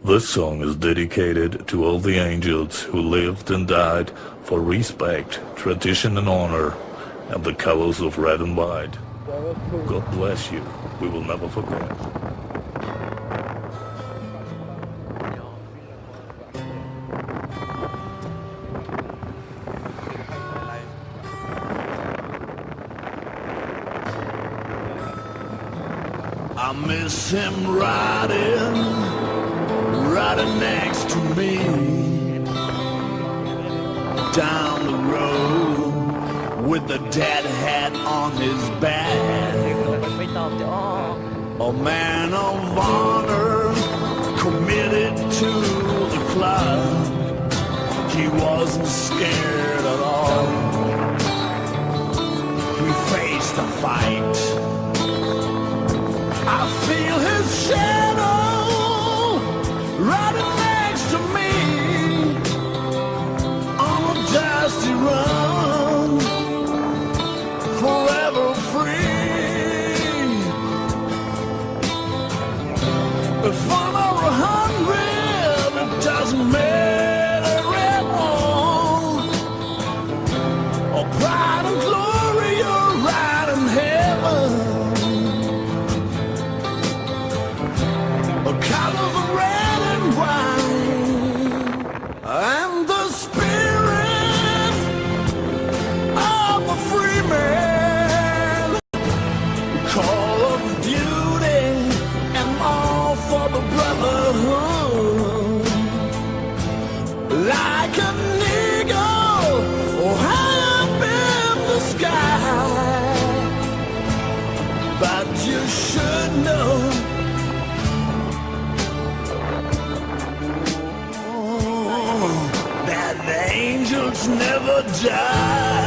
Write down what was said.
This song is dedicated to all the angels who lived and died for respect, tradition and honor, and the colors of red and white. God bless you. We will never forget. I miss him riding next to me down the road with a dead hat on his back. A man of honor committed to the club. He wasn't scared at all. He faced a fight. I feel his shadow riding next to me on a dusty run, forever free. If one or 100, it doesn't matter at all. Or pride and glory, you're right in heaven. Colors of red and white, and the spirit of a free man. Call of duty and all for the brotherhood. Like an eagle high up in the sky. But you should know that the angels never die.